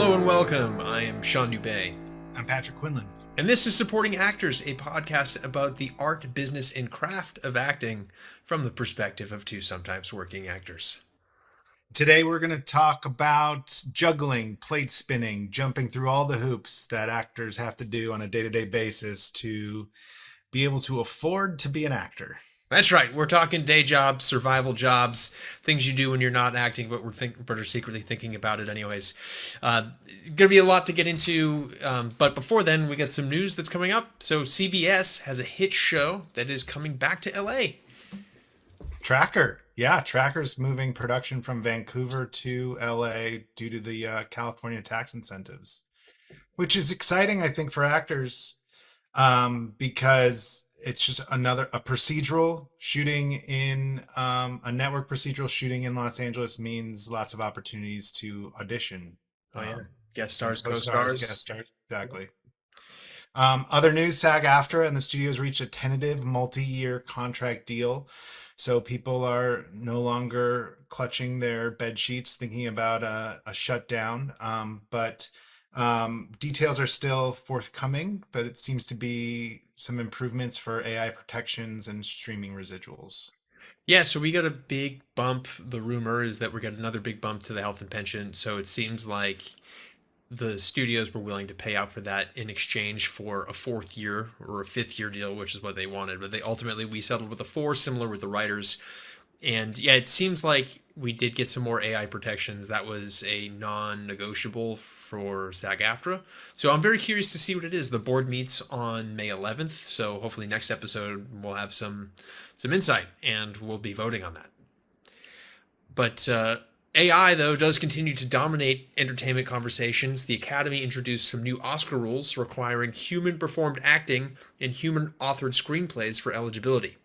Hello and welcome. I am Sean Dubay. I'm Patrick Quinlan. And this is Supporting Actors, a podcast about the art, business, and craft of acting from the perspective of two sometimes working actors. Today we're going to talk about juggling, plate spinning, jumping through all the hoops that actors have to do on a day-to-day basis to be able to afford to be an actor. That's right. We're talking day jobs, survival jobs, things you do when you're not acting, but are secretly thinking about it anyways. Gonna be a lot to get into, but before then, we got some news that's coming up. So CBS has a hit show that is coming back to LA. Tracker. Yeah, Tracker's moving production from Vancouver to LA due to the California tax incentives, which is exciting, I think, for actors because it's just a procedural shooting in a network procedural shooting in Los Angeles means lots of opportunities to audition. Oh yeah, guest stars, co-stars, guest stars, exactly. Other news: SAG-AFTRA and the studios reached a tentative multi-year contract deal, so people are no longer clutching their bed sheets thinking about a shutdown. But details are still forthcoming, but it seems to be some improvements for AI protections and streaming residuals. Yeah, so we got a big bump. The rumor is that we got another big bump to the health and pension. So it seems like the studios were willing to pay out for that in exchange for a fourth year or a fifth year deal, which is what they wanted. But we settled with a four, similar with the writers. And yeah, it seems like we did get some more AI protections. That was a non-negotiable for SAG-AFTRA. So I'm very curious to see what it is. The board meets on May 11th. So hopefully next episode we'll have some insight and we'll be voting on that. But AI, though, does continue to dominate entertainment conversations. The Academy introduced some new Oscar rules requiring human-performed acting and human-authored screenplays for eligibility.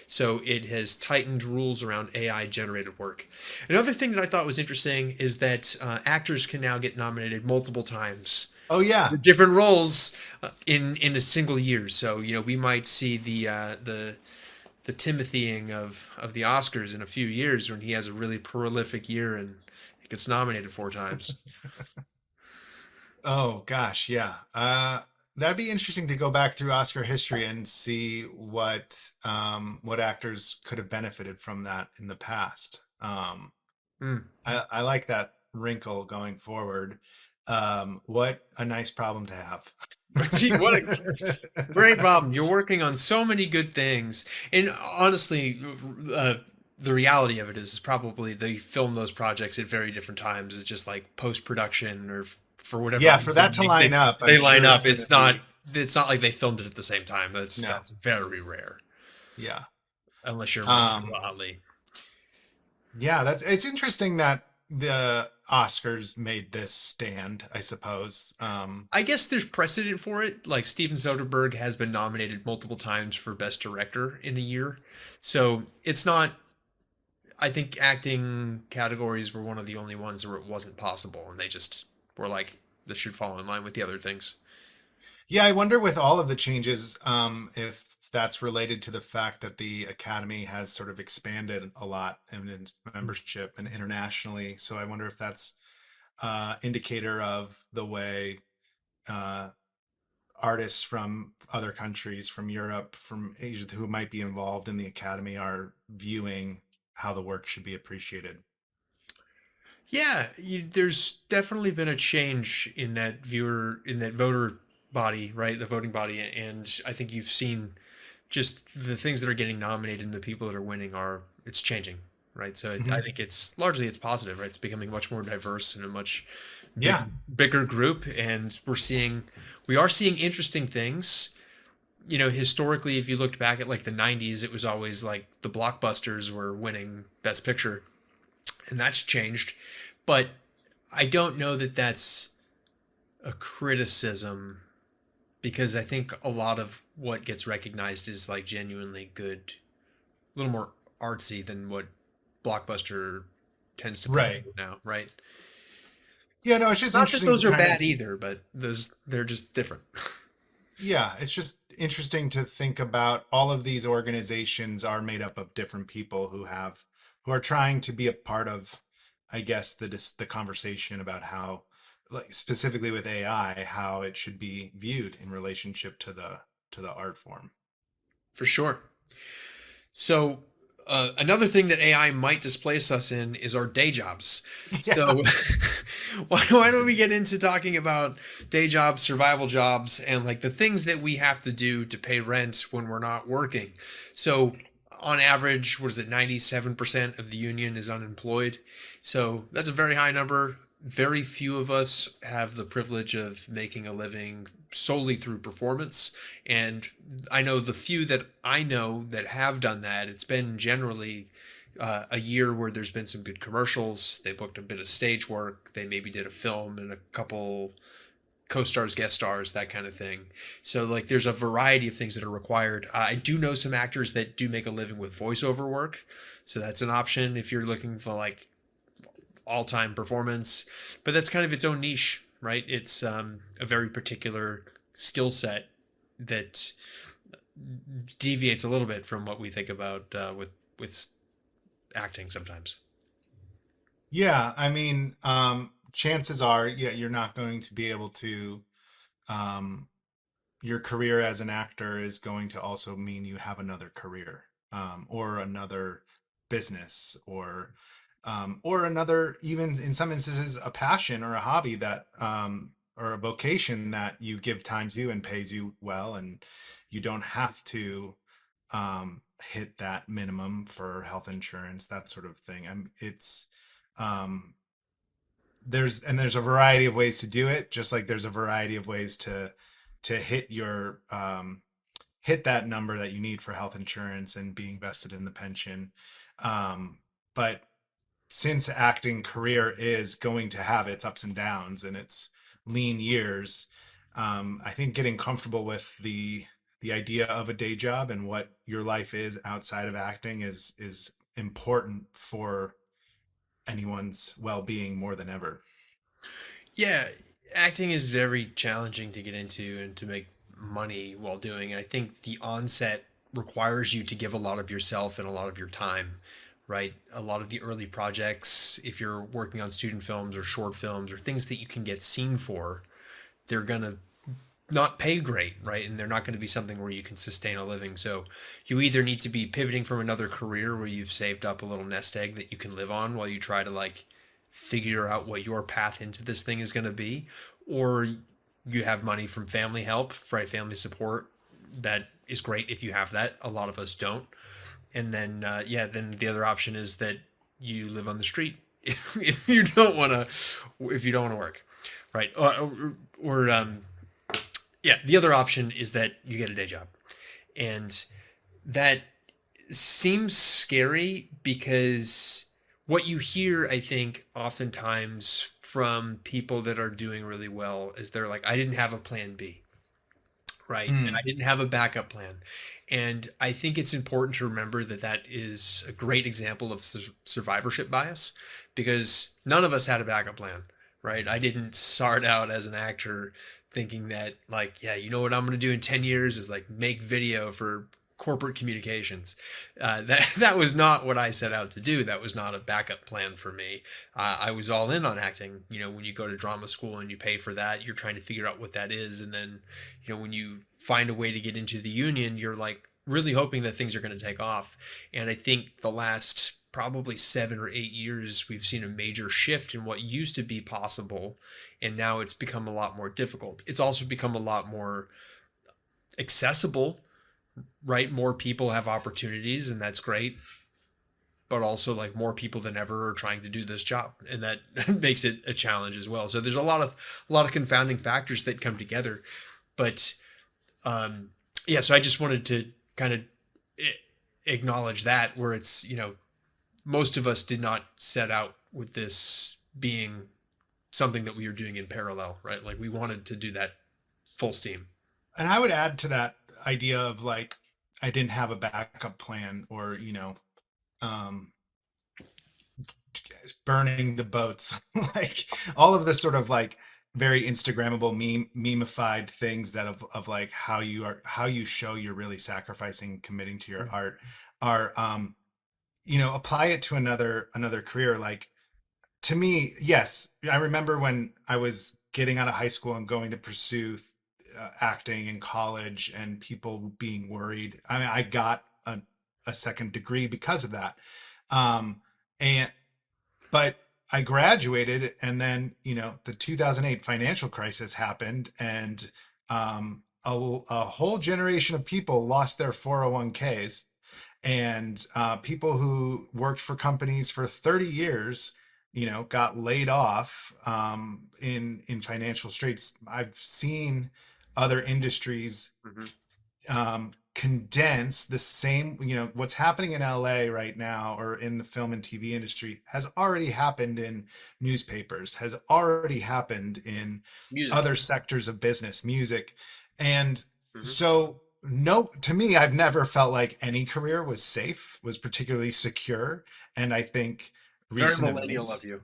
So it has tightened rules around AI-generated work. Another thing that I thought was interesting is that actors can now get nominated multiple times. Oh yeah, for different roles in a single year. So we might see the Timothying of the Oscars in a few years when he has a really prolific year and gets nominated 4 times. Oh gosh, yeah. That'd be interesting to go back through Oscar history and see what actors could have benefited from that in the past. I like that wrinkle going forward. What a nice problem to have. What a great problem. You're working on so many good things. And honestly, the reality of it is probably they film those projects at very different times. It's just like post-production or for whatever. Yeah, for that to line up. They line up. It's not like they filmed it at the same time. That's very rare. Yeah. Unless you're Otley. Yeah, it's interesting that the Oscars made this stand, I suppose. I guess there's precedent for it. Like Steven Soderbergh has been nominated multiple times for Best Director in a year. So it's not, I think acting categories were one of the only ones where it wasn't possible. And they just were like, this should fall in line with the other things. Yeah, I wonder with all of the changes, if that's related to the fact that the Academy has sort of expanded a lot in its membership and internationally. So I wonder if that's indicator of the way artists from other countries, from Europe, from Asia, who might be involved in the Academy are viewing how the work should be appreciated. Yeah, there's definitely been a change in that voter body, right? The voting body. And I think you've seen just the things that are getting nominated and the people that are winning it's changing, right? So I think it's positive, right? It's becoming much more diverse and a much bigger group. And we are seeing interesting things. Historically, if you looked back at like the 90s, it was always like the blockbusters were winning Best Picture, and that's changed. But I don't know that that's a criticism, because I think a lot of what gets recognized is like genuinely good, a little more artsy than what blockbuster tends to be now, right? Yeah, no, it's just not that those are bad either, but they're just different. Yeah, it's just interesting to think about all of these organizations are made up of different people who are trying to be a part of, I guess, the conversation about how like specifically with AI, how it should be viewed in relationship to the art form. For sure. So, another thing that AI might displace us in is our day jobs. Yeah. So, why don't we get into talking about day jobs, survival jobs, and like the things that we have to do to pay rent when we're not working? So, on average, what is it, 97% of the union is unemployed. So, that's a very high number. Very few of us have the privilege of making a living solely through performance. And I know the few that I know that have done that, it's been generally a year where there's been some good commercials. They booked a bit of stage work. They maybe did a film and a couple co-stars, guest stars, that kind of thing. So like there's a variety of things that are required. I do know some actors that do make a living with voiceover work. So that's an option if you're looking for like all-time performance, but that's kind of its own niche, right? It's a very particular skill set that deviates a little bit from what we think about with acting sometimes. Yeah, I mean, chances are, yeah, you're not going to be able to, um, your career as an actor is going to also mean you have another career, or another business, or another, even in some instances, a passion or a hobby that, or a vocation that you give time to and pays you well, and you don't have to, hit that minimum for health insurance, that sort of thing. Um, there's a variety of ways to do it, just like there's a variety of ways to hit your, hit that number that you need for health insurance and being vested in the pension. But since acting career is going to have its ups and downs and its lean years, I think getting comfortable with the idea of a day job and what your life is outside of acting is important for anyone's well-being more than ever. Yeah, acting is very challenging to get into and to make money while doing. I think the onset requires you to give a lot of yourself and a lot of your time, right? A lot of the early projects, if you're working on student films or short films or things that you can get seen for, they're going to not pay great, right? And they're not going to be something where you can sustain a living. So you either need to be pivoting from another career where you've saved up a little nest egg that you can live on while you try to like figure out what your path into this thing is going to be, or you have money from family help, right? Family support. That is great if you have that. A lot of us don't. And then, yeah, then the other option is that you live on the street if you don't want to, if you don't want to work, right? Or yeah, the other option is that you get a day job. And that seems scary because what you hear, I think, oftentimes from people that are doing really well is they're like, I didn't have a plan B, right? And I Mm. didn't have a backup plan. And I think it's important to remember that that is a great example of survivorship bias because none of us had a backup plan, right? I didn't start out as an actor thinking that, like, yeah, you know what I'm going to do in 10 years is like make video for corporate communications. That was not what I set out to do. That was not a backup plan for me. I was all in on acting. You know, when you go to drama school and you pay for that, you're trying to figure out what that is, and then you know when you find a way to get into the union, you're like really hoping that things are going to take off. And I think the last probably 7 or 8 years, we've seen a major shift in what used to be possible, and now it's become a lot more difficult. It's also become a lot more accessible, right? More people have opportunities, and that's great. But also, like more people than ever are trying to do this job, and that makes it a challenge as well. So there's a lot of confounding factors that come together. But yeah, so I just wanted to kind of acknowledge that where it's most of us did not set out with this being something that we were doing in parallel, right? Like we wanted to do that full steam. And I would add to that idea of like, I didn't have a backup plan, or, um, burning the boats, like all of the sort of like very Instagrammable memeified things that of like how you show you're really sacrificing, committing to your art are, apply it to another career. Like, to me, yes, I remember when I was getting out of high school and going to pursue acting in college, and people being worried. I mean, I got a second degree because of that. Um, and but I graduated, and then the 2008 financial crisis happened, and a whole generation of people lost their 401ks, and people who worked for companies for 30 years, got laid off in financial straits. I've seen other industries Hmm. condense the same, what's happening in LA right now, or in the film and TV industry, has already happened in newspapers, has already happened in Music. other sectors of business, music. And Hmm. so, no, to me, I've never felt like any career was safe, was particularly secure. And I think Very recent millennial of events, you.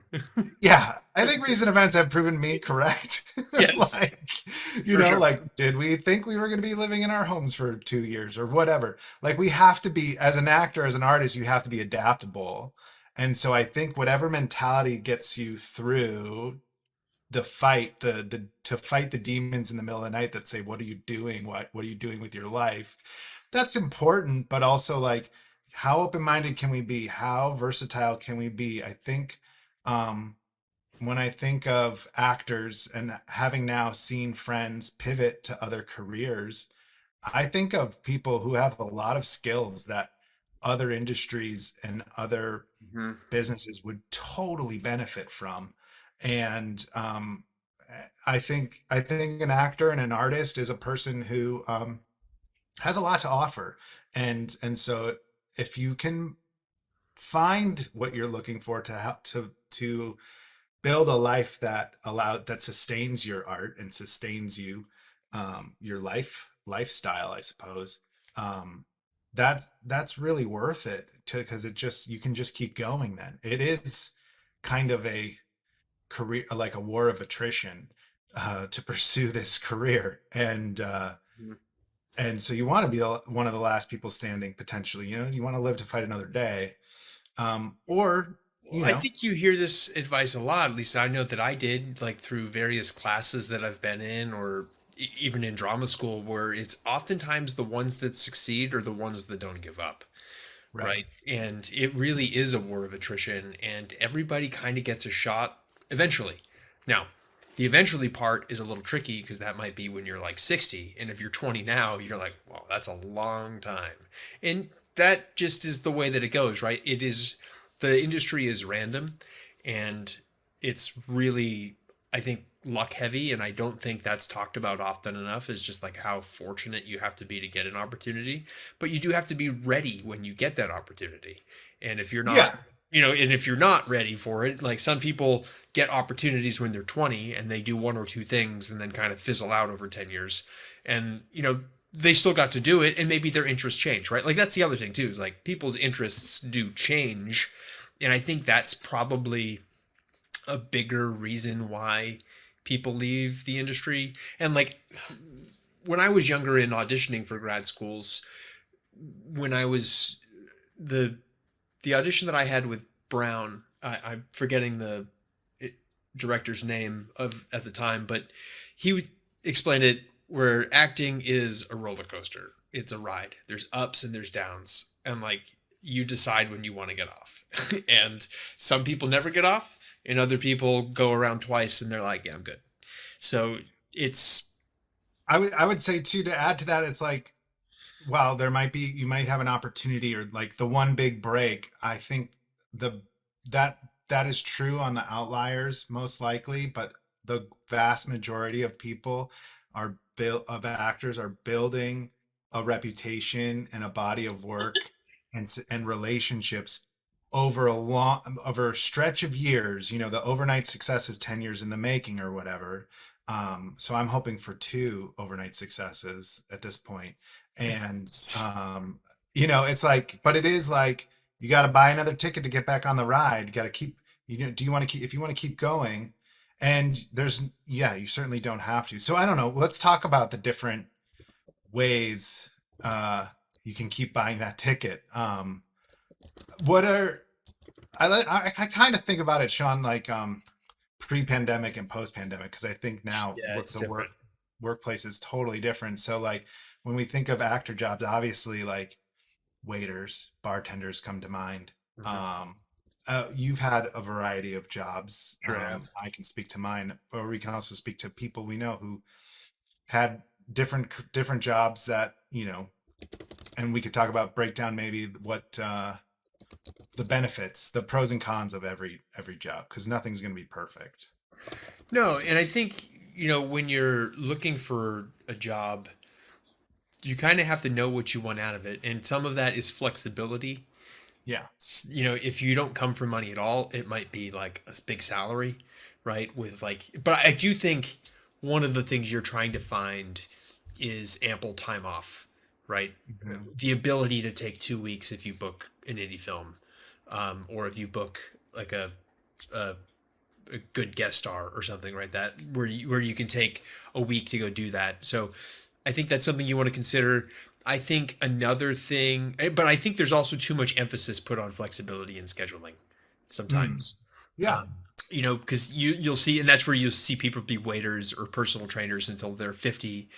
yeah, I think recent events have proven me correct. Yes, Like, for sure. like, did we think we were going to be living in our homes for 2 years or whatever? Like, we have to be, as an actor, as an artist, you have to be adaptable. And so I think whatever mentality gets you through the fight, the to fight the demons in the middle of the night that say, "What are you doing? What are you doing with your life?" That's important, but also, like, how open-minded can we be? How versatile can we be? I think um, when I think of actors and having now seen friends pivot to other careers, I think of people who have a lot of skills that other industries and other Hmm. businesses would totally benefit from. And I think an actor and an artist is a person who has a lot to offer. And so if you can find what you're looking for to help to build a life that sustains your art and sustains you, your lifestyle, I suppose, um that's really worth it, to because it just you can just keep going. Then it is kind of a career, like a war of attrition, to pursue this career. And so you want to be one of the last people standing, potentially. You want to live to fight another day, or Well, you I know think you hear this advice a lot. At least I know that I did, like through various classes that I've been in, or even in drama school, where it's oftentimes the ones that succeed are the ones that don't give up. right. Right. And it really is a war of attrition, and everybody kind of gets a shot eventually. Now, the eventually part is a little tricky because that might be when you're like 60. And if you're 20 now, you're like, well, that's a long time. And that just is the way that it goes, right? It is, the industry is random, and it's really, I think, luck heavy. And I don't think that's talked about often enough, is just like how fortunate you have to be to get an opportunity. But you do have to be ready when you get that opportunity. And if you're not, Yeah. and if you're not ready for it, like some people get opportunities when they're 20 and they do one or two things and then kind of fizzle out over 10 years. And, they still got to do it, and maybe their interests change, right? Like that's the other thing too, is like people's interests do change. And I think that's probably a bigger reason why people leave the industry. And like when I was younger in auditioning for grad schools, when I was the audition that I had with Brown, I'm forgetting the director's name of at the time, but he explained it where acting is a roller coaster. It's a ride. There's ups and there's downs, and like you decide when you want to get off. And some people never get off, and other people go around twice and they're like, "Yeah, I'm good." So it's I would say too, to add to that, it's like, well, you might have an opportunity, or like the one big break. I think the that that is true on the outliers, most likely, but the vast majority of people are built of actors are building a reputation and a body of work, and relationships over a stretch of years. The overnight success is 10 years in the making or whatever. So I'm hoping for two overnight successes at this point. And it's like, but it is like, you got to buy another ticket to get back on the ride. You got to keep, do you want to keep, if you want to keep going, and yeah, you certainly don't have to. So I don't know. Let's talk about the different ways you can keep buying that ticket. What are, I kind of think about it, Sean, like, pre-pandemic and post-pandemic, because I think now Yeah, it's the different. workplace is totally different. So like when we think of actor jobs, obviously like waiters, bartenders come to mind. Hmm. Um, you've had a variety of jobs. Sure have. I can speak to mine, or we can also speak to people we know who had different jobs that, and we could talk about breakdown maybe what the benefits, the pros and cons of every job, because nothing's going to be perfect. No, and I think, when you're looking for a job, you kind of have to know what you want out of it. And some of that is flexibility. Yeah. If you don't come from money at all, it might be like a big salary, right? But I do think one of the things you're trying to find is ample time off, right? Mhm. The ability to take 2 weeks if you book an indie film, or if you book like a, a good guest star or something, right? That where you can take a week to go do that. So I think that's something you want to consider. I think another thing, but I think there's also too much emphasis put on flexibility and scheduling Mm. sometimes. Yeah. Um, because you'll see, and that's where you'll see people be waiters or personal trainers until they're 50,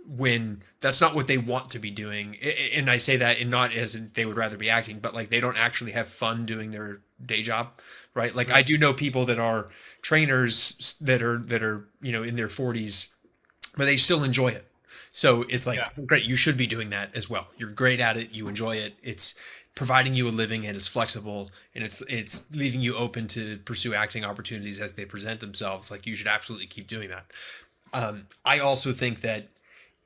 when that's not what they want to be doing. And I say that, and not as they would rather be acting, but like they don't actually have fun doing their day job, right? Like I Right. do know people that are trainers that are in their 40s, but they still enjoy it. So it's like, Yeah. great, you should be doing that as well. You're great at it, you enjoy it. It's providing you a living, and it's flexible, and it's leaving you open to pursue acting opportunities as they present themselves. Like, you should absolutely keep doing that. I also think that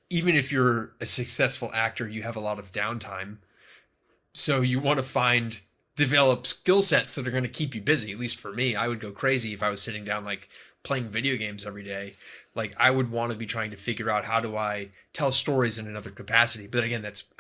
even if you're a successful actor, you have a lot of downtime. So you want to develop skill sets that are going to keep you busy. At least for me, I would go crazy if I was sitting down like playing video games every day. Like, I would want to be trying to figure out, how do I tell stories in another capacity. But again, that's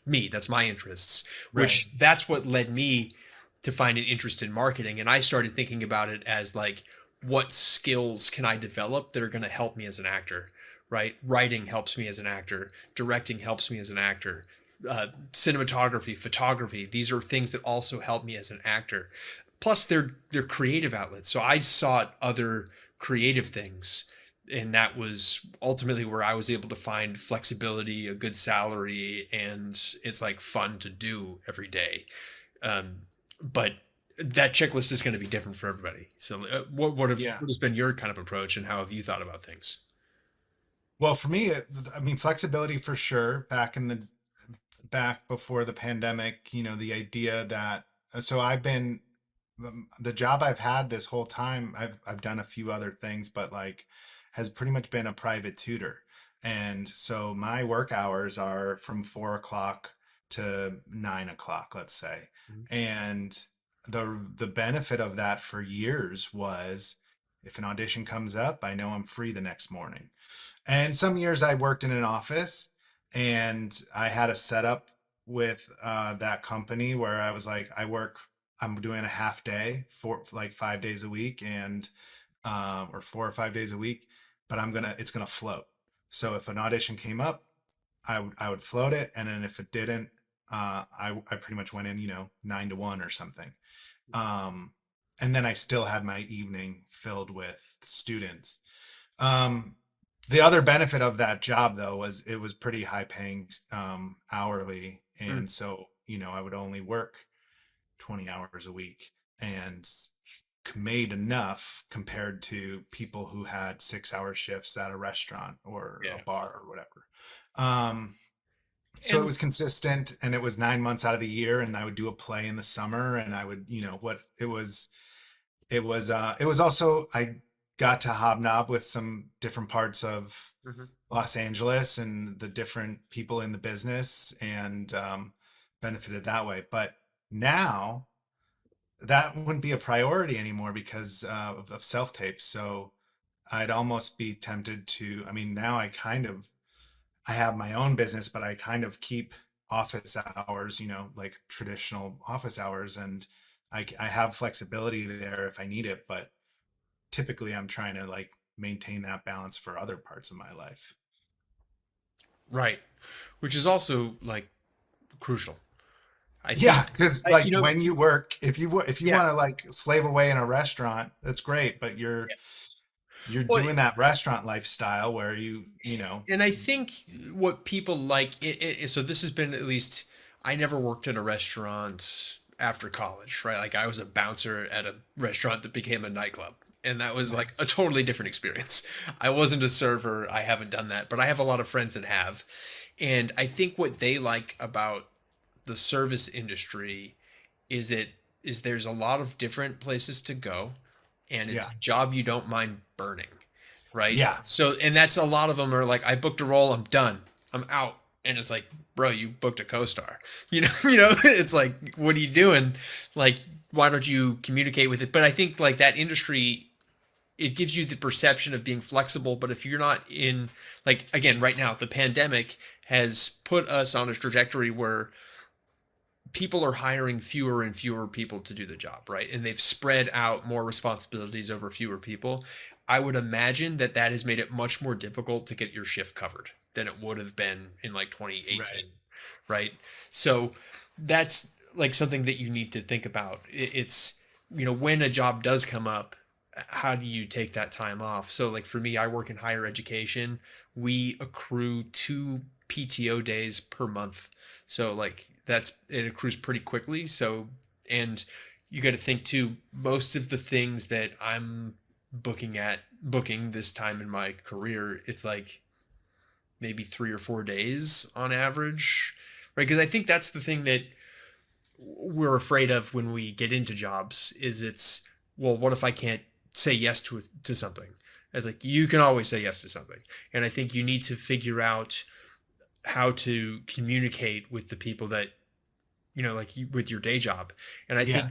me. That's my interests. Right. That's what led me to find an interest in marketing. And I started thinking about it as like, what skills can I develop that are going to help me as an actor? Right? Writing helps me as an actor. Directing helps me as an actor. Cinematography, photography. These are things that also help me as an actor. Plus, they're creative outlets. So I sought other creative things, and that was ultimately where I was able to find flexibility, a good salary, and it's like fun to do every day. Um, but that checklist is going to be different for everybody. So, Yeah. what has been your kind of approach, and how have you thought about things? Well, for me, I mean, flexibility for sure. Back before the pandemic, the idea that so I've been the job I've had this whole time, I've done a few other things, but like has pretty much been a private tutor. And so my work hours are from 4 o'clock to 9 o'clock, let's say. And the benefit of that for years was if an audition comes up, I know I'm free the next morning. And some years I worked in an office and I had a setup with that company where I was like, I'm doing a half day for like 5 days a week and or 4 or 5 days a week, but it's gonna float. So if an audition came up, I would float it, and then if it didn't, I pretty much went in, 9 to 1 or something. Um, and then I still had my evening filled with students. Um, the other benefit of that job though was it was pretty high paying hourly, Mm. and so I would only work 20 hours a week and made enough compared to people who had 6 hour shifts at a restaurant or a Yeah. bar or whatever. Um, so it And was consistent, and it was 9 months out of the year, and I would do a play in the summer, and I would, what it was also I got to hobnob with some different parts of Mhm. Los Angeles and the different people in the business, and benefited that way. But now that wouldn't be a priority anymore because of self tapes. So I'd almost be tempted to. I mean, now I have my own business, but I kind of keep office hours, like traditional office hours, and I have flexibility there if I need it. But typically, I'm trying to like maintain that balance for other parts of my life. right, which is also like crucial. I think Yeah, because I, like when you work, if you yeah. want to like slave away in a restaurant, that's great, but you're Well, doing that restaurant lifestyle where you know, and I think what people like so this has been, at least I never worked in a restaurant after college, right? Like I was a bouncer at a restaurant that became a nightclub. And that was like nice. a totally different experience. I wasn't a server. I haven't done that, but I have a lot of friends that have. And I think what they like about the service industry is it is there's a lot of different places to go, and it's Yeah. a job you don't mind burning, right? Yeah. So, and that's a lot of them are like, I booked a role, I'm done, I'm out. And it's like, bro, you booked a co-star. It's like, what are you doing? Like, why don't you communicate with it? But I think like that industry, it gives you the perception of being flexible. But if you're not in, like, again, right now, the pandemic has put us on a trajectory where people are hiring fewer and fewer people to do the job, right? And they've spread out more responsibilities over fewer people. I would imagine that that has made it much more difficult to get your shift covered than it would have been in like Right. 2018, right? So that's like something that you need to think about. It's, when a job does come up, how do you take that time off? So like for me, I work in higher education. We accrue 2 PTO days per month. So like it accrues pretty quickly. So, and you got to think too, most of the things that I'm booking this time in my career, it's like maybe 3 or 4 days on average, right? Because I think that's the thing that we're afraid of when we get into jobs is it's, well, what if I can't say yes to something? It's like you can always say yes to something, and I think you need to figure out how to communicate with the people that like with your day job. And I think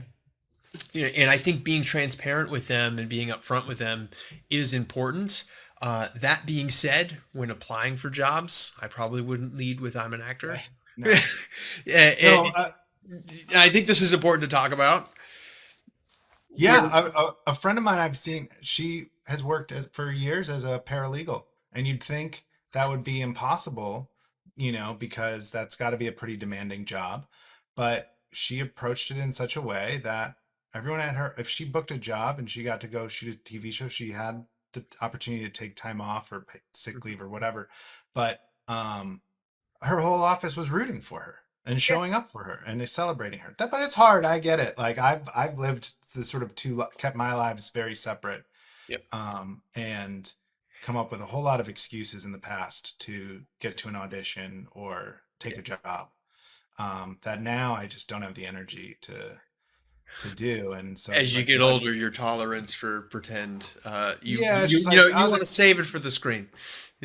Yeah. and I think being transparent with them and being upfront with them is important. That being said, when applying for jobs, I probably wouldn't lead with "I'm an actor." Right. No. And No, I think this is important to talk about. Where yeah, a friend of mine I've seen, she has worked for years as a paralegal, and you'd think that would be impossible, because that's got to be a pretty demanding job. But she approached it in such a way that everyone at her, if she booked a job and she got to go shoot a TV show, she had the opportunity to take time off or sick leave or whatever. But her whole office was rooting for her and yeah, showing up for her and celebrating her. But it's hard. I get it. Like I've lived the sort of kept my lives very separate, yep. and come up with a whole lot of excuses in the past to get to an audition or take Yeah. a job, that now I just don't have the energy to do. And so it's As you like, get what? older, your tolerance for pretend, Yeah, it's just like you want to save it for the screen.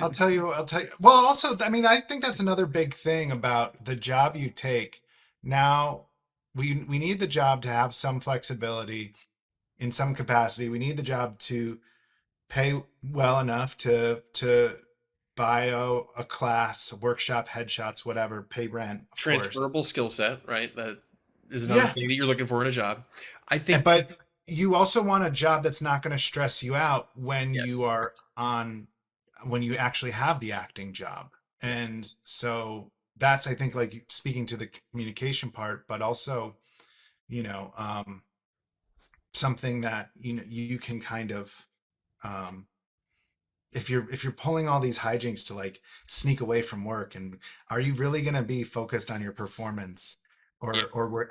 I'll tell you. Well, also, I mean, I think that's another big thing about the job you take. Now, we need the job to have some flexibility in some capacity. We need the job to pay well enough to buy a class, a workshop, headshots, whatever, pay rent, of course. Transferable skill set, right? That is another Yeah, thing that you're looking for in a job. I think but you also want a job that's not going to stress you out yes. when you actually have the acting job. Yeah. And so that's, I think, like speaking to the communication part, but also, you know, something that, you can kind of, um, if you're pulling all these hijinks to like sneak away from work, and are you really going to be focused on your performance? Yeah.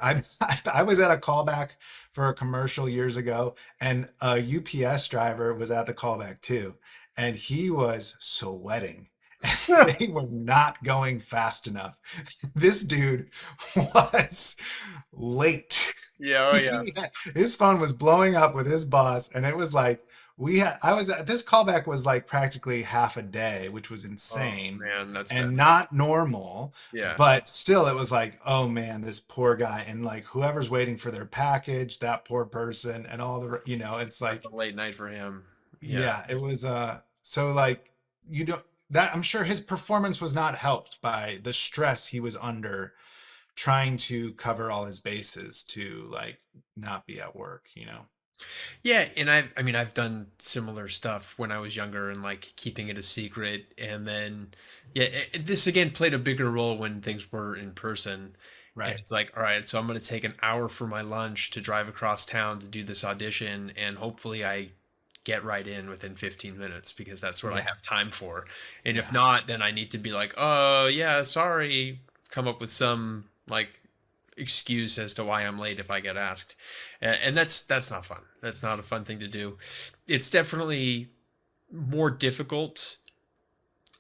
I was at a callback for a commercial years ago, and a UPS driver was at the callback too, and he was sweating. They were not going fast enough. This dude was late. Yeah, oh yeah. His phone was blowing up with his boss, and it was like I was at this callback was like practically half a day, which was Oh insane man, that's bad. and not normal. Yeah. But still, it was like, oh man, this poor guy, and like whoever's waiting for their package, that poor person, and all the, it's That's like, a late night for him. Yeah. yeah, it was so like you don't that I'm sure his performance was not helped by the stress he was under trying to cover all his bases to like not be at work. Yeah, and I mean I've done similar stuff when I was younger and like keeping it a secret, and then yeah, this again played a bigger role when things were in person. And Right. it's like, all right, so I'm going to take an hour for my lunch to drive across town to do this audition, and hopefully I get right in within 15 minutes because that's what I Yeah. have time for. And if Yeah. not, then I need to be like, oh, yeah, sorry, come up with some like excuse as to why I'm late if I get asked. And that's not fun. That's not a fun thing to do. It's definitely more difficult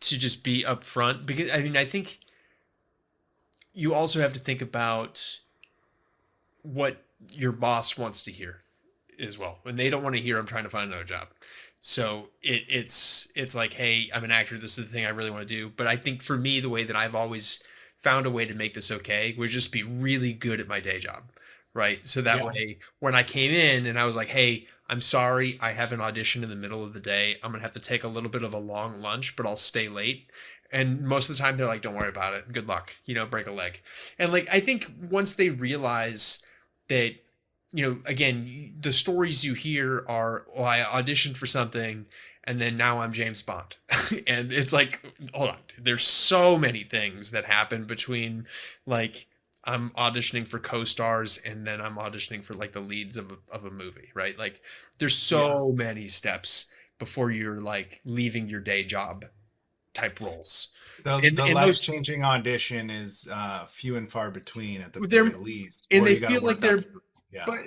to just be upfront because I mean, I think you also have to think about what your boss wants to hear as well. When they don't want to hear, I'm trying to find another job. So it's like, hey, I'm an actor. This is the thing I really want to do. But I think for me, the way that I've always found a way to make this okay would just be really good at my day job, right? So that Yeah. way, when I came in and I was like, hey, I'm sorry, I have an audition in the middle of the day. I'm gonna have to take a little bit of a long lunch, but I'll stay late. And most of the time, they're like, don't worry about it. Good luck. Break a leg. And like, I think once they realize that again, the stories you hear are, oh, I auditioned for something and then now I'm James Bond. And it's like, hold on, there's so many things that happen between like I'm auditioning for co-stars and then I'm auditioning for like the leads of a movie, right? Like there's Yeah. so many steps before you're like leaving your day job type roles. The And life those changing audition is few and far between at the they're very least, and or they you got to feel like work up. they're Yeah. but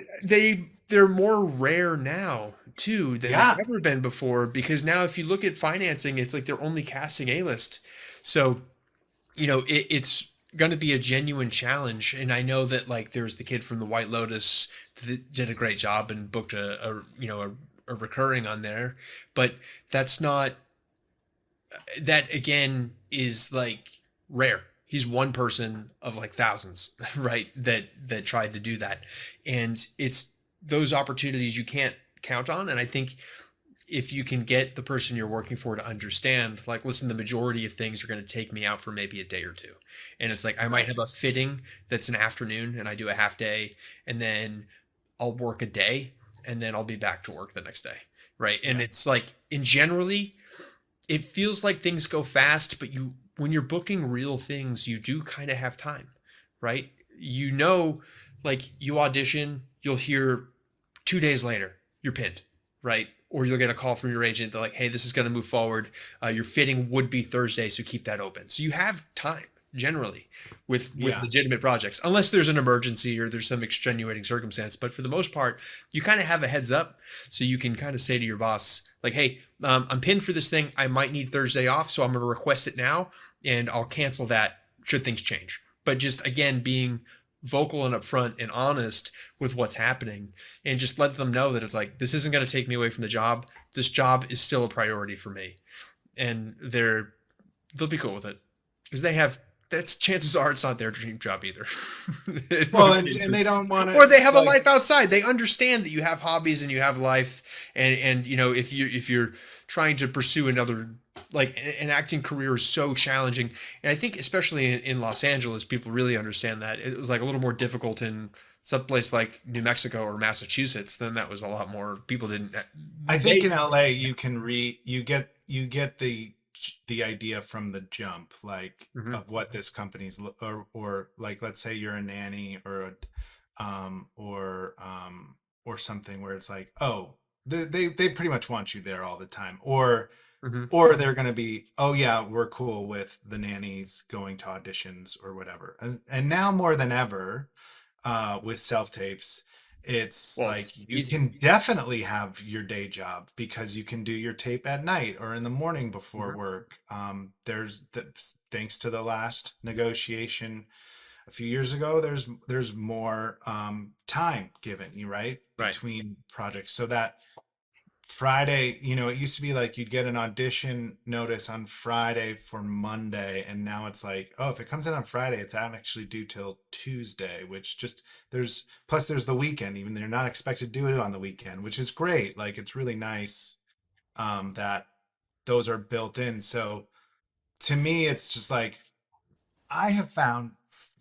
they're more rare now too than they've Yeah. ever been before because now if you look at financing, it's like they're only casting A-list. So, it's going to be a genuine challenge. And I know that like there's the kid from the White Lotus that did a great job and booked a recurring on there, but that's not that again is like rare. He's one person of like thousands, right? That tried to do that. And it's those opportunities you can't count on. And I think if you can get the person you're working for to understand, like, listen, the majority of things are going to take me out for maybe a day or two. And it's like I might Right. have a fitting that's an afternoon and I do a half day and then I'll work a day and then I'll be back to work the next day. Right. And Yeah. it's like in generally it feels like things go fast, but when you're booking real things, you do kind of have time, right? Like you audition, you'll hear 2 days later, you're pinned, right? Or you'll get a call from your agent. They're like, hey, this is going to move forward. Your fitting would be Thursday, so keep that open. So you have time generally with Yeah. legitimate projects, unless there's an emergency or there's some extenuating circumstance. But for the most part, you kind of have a heads up, so you can kind of say to your boss, like, hey, I'm pinned for this thing. I might need Thursday off, so I'm going to request it now, and I'll cancel that should things change. But just again, being vocal and upfront and honest with what's happening and just let them know that it's like this isn't going to take me away from the job. This job is still a priority for me. And they'll be cool with it because they have that's chances are it's not their dream job either. In Well, most and they cases. don't want to Or they have a like. life outside. They understand that you have hobbies and you have life and if you're trying to pursue another like an acting career is so challenging. And I think especially in Los Angeles, people really understand that. It was like a little more difficult in someplace like New Mexico or Massachusetts. Then that was a lot more people didn't I think they in LA you get the idea from the jump, like Mhm. of what this company's or like let's say you're a nanny or a or something where it's like, oh, they pretty much want you there all the time, Mhm. or they're going to be, oh yeah, we're cool with the nannies going to auditions or whatever. And now more than ever, with self tapes, it's Well, like it's you easy. can definitely have your day job because you can do your tape at night or in the morning before Mhm. work. Thanks to the last negotiation a few years ago, there's more time given you, right, Right. between projects, so that Friday, it used to be like you'd get an audition notice on Friday for Monday, and now it's like, oh, if it comes in on Friday, it's not actually due till Tuesday, which just there's the weekend, even though you're not expected to do it on the weekend, which is great. Like it's really nice that those are built in. So to me, it's just like I have found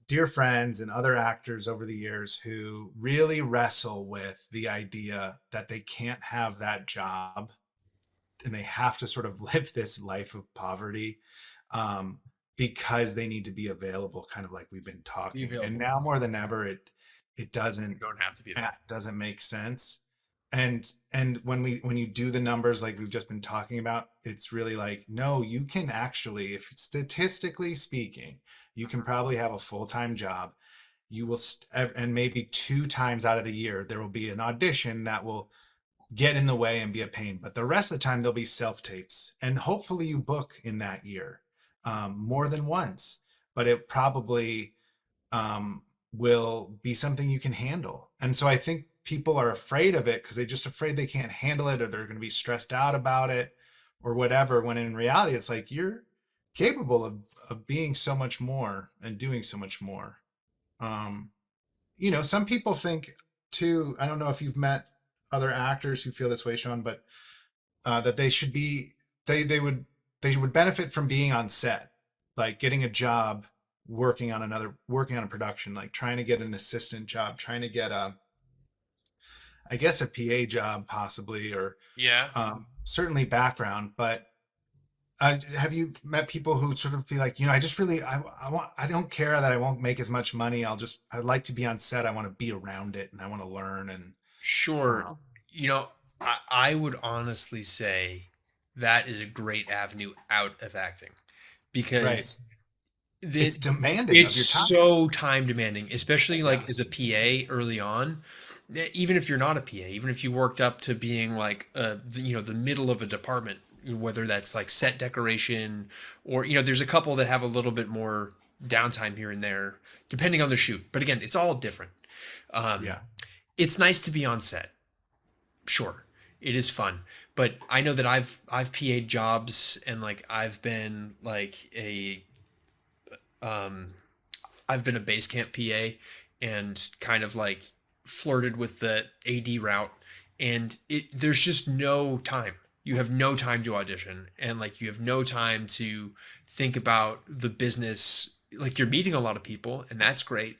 dear friends and other actors over the years who really wrestle with the idea that they can't have that job and they have to sort of live this life of poverty, um, because they need to be available, kind of like we've been Be talking. And available. now more than ever, it You doesn't don't have to be available. that doesn't make sense. And when you do the numbers like we've just been talking about, it's really like, no, you can actually, if statistically speaking, you can probably have a full-time job. You will and maybe 2 times out of the year there will be an audition that will get in the way and be a pain, but the rest of the time there'll be self tapes, and hopefully you book in that year, more than once. But it probably um, will be something you can handle. And so I think people are afraid of it because they're just afraid they can't handle it, or they're going to be stressed out about it or whatever. When in reality, it's like you're capable of being so much more and doing so much more. Um, some people think too, I don't know if you've met other actors who feel this way, Sean, but that they should be, they would, they would benefit from being on set, like getting a job working on a production, like trying to get an assistant job, trying to get I guess a PA job possibly, or Yeah. certainly background. But have you met people who sort of be like, I just really, I don't care that I won't make as much money. I'd like to be on set. I want to be around it and I want to learn. And Sure. um, You know, I would honestly say that is a great avenue out of acting right. because It's the, demanding of it's your time. so time demanding, especially Yeah. like as a PA early on. Even if you're not a PA, even if you worked up to being like the middle of a department, whether that's like set decoration or there's a couple that have a little bit more downtime here and there depending on the shoot. But again, it's all different. Um, Yeah. it's nice to be on set. Sure, it is fun, but I know that I've PA'd jobs and like um I've been a base camp PA and kind of like flirted with the AD route, and there's just no time. You have no time to audition, and like you have no time to think about the business. Like you're meeting a lot of people, and that's great,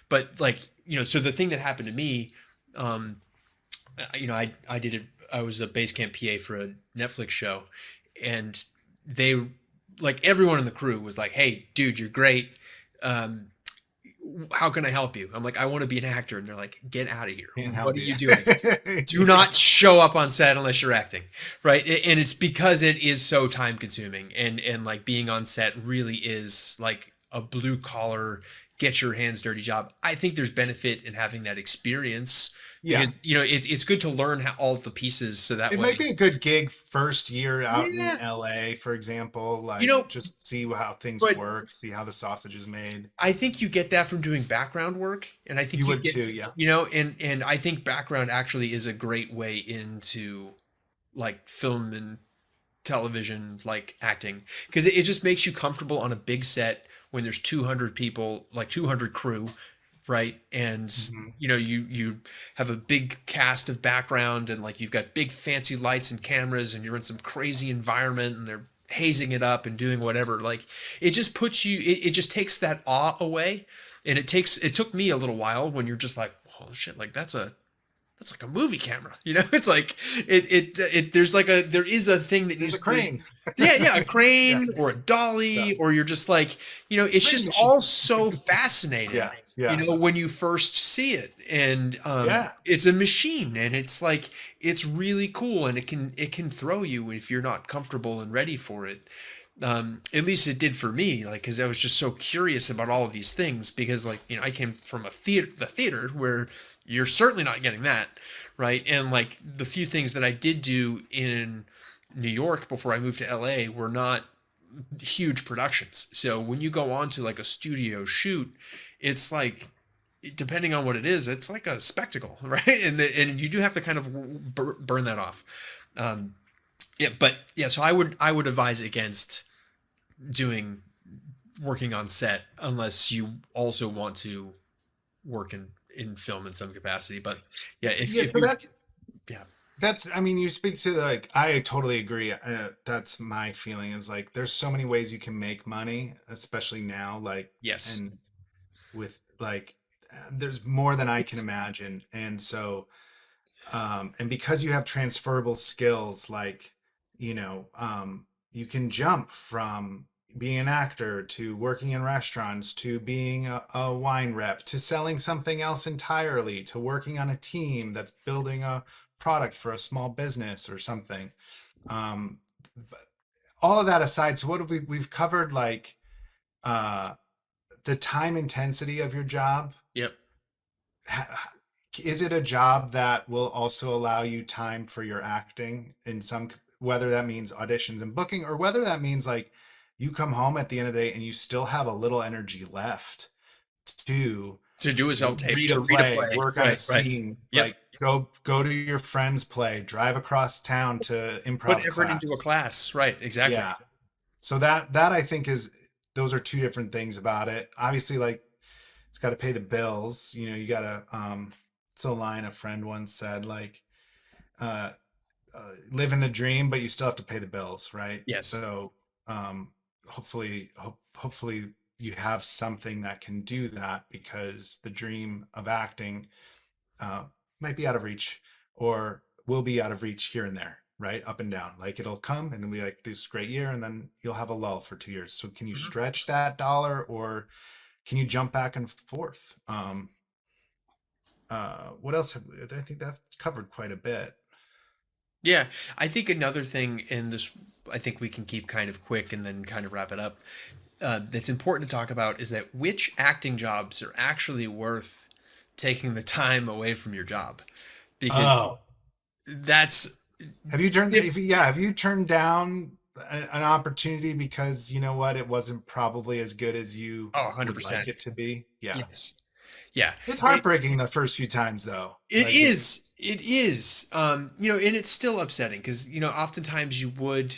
but like so the thing that happened to me, um, I did it. I was a base camp PA for a Netflix show, and they like everyone in the crew was like, "Hey, dude, you're great. Um, how can I help you?" I'm like, "I want to be an actor," and they're like, "Get out of here. Can't What help are you. you doing? Do not show up on set unless you're acting." Right? And it's because it is so time consuming, and like being on set really is like a blue collar, get your hands dirty job. I think there's benefit in having that experience Yeah. because it's good to learn how all the pieces so that It way. might be a good gig first year out in Yeah, LA, for example, you like know, just see how things but work, see how the sausage is made. I think you get that from doing background work, and I think You you would get, too, yeah. and I think background actually is a great way into like film and television, like acting, because it just makes you comfortable on a big set when there's 200 people, like 200 crew, right? And Hmm. you have a big cast of background, and like you've got big fancy lights and cameras, and you're in some crazy environment, and they're hazing it up and doing whatever. Like it just puts you, it just takes that awe away, and it took me a little while when you're just like, oh shit, like that's like a movie camera, it's like there is a thing that There's a needs to, crane. yeah, a Yeah, crane or a yeah. dolly, or you're just like, it's Crane just machine. all so fascinating, Yeah, yeah, when you first see it. And yeah, it's a machine, and it's like, it's really cool, and it can throw you if you're not comfortable and ready for it. At least it did for me, like, because I was just so curious about all of these things, because like, I came from the theater where you're certainly not getting that, right? And like the few things that I did do in New York before I moved to LA were not huge productions. So when you go on to like a studio shoot, it's like, depending on what it is, it's like a spectacle, right? And you do have to kind of burn that off. Um, yeah, but yeah, so I would advise against doing working on set unless you also want to work in film in some capacity. But yeah, if yeah. if So you yeah I mean, you speak to like, I totally agree. That's my feeling is like, there's so many ways you can make money, especially now, like, yes, and with like, there's more than I can it's imagine. And so, and because you have transferable skills, like, you can jump from being an actor to working in restaurants to being a wine rep to selling something else entirely to working on a team that's building a product for a small business or something. Um, but all of that aside, so what have we've covered like uh, the time intensity of your job. Yep. Is it a job that will also allow you time for your acting in some, whether that means auditions and booking, or whether that means like you come home at the end of the day and you still have a little energy left to To do a self tape, read a to read a play, play. work on a Right. Right. scene, Yep. like go to your friend's play, drive across town to Put improv effort into a class. class. Right. Exactly. Yeah. So that I think is, those are two different things about it. Obviously, like it's got to pay the bills. You know, you got to it's a line a friend once said, like uh, live in the dream, but you still have to pay the bills, right? Yes. So hopefully you have something that can do that, because the dream of acting uh, might be out of reach, or will be out of reach here and there, right? Up and down. Like it'll come and it'll be like this great year, and then you'll have a lull for 2 years. So can you Mhm. stretch that dollar, or can you jump back and forth? What else I think that covered quite a bit. Yeah. I think another thing in this, I think we can keep kind of quick and then kind of wrap it up. That's important to talk about is that which acting jobs are actually worth taking the time away from your job, because Oh, that's have you turned? if If yeah, have you turned down an opportunity because you know what, it wasn't probably as good as you oh would like 100%. it to be? Yeah, Yes. Yeah. it's heartbreaking the first few times though. It Like it, is. It is. And it's still upsetting because, oftentimes you would,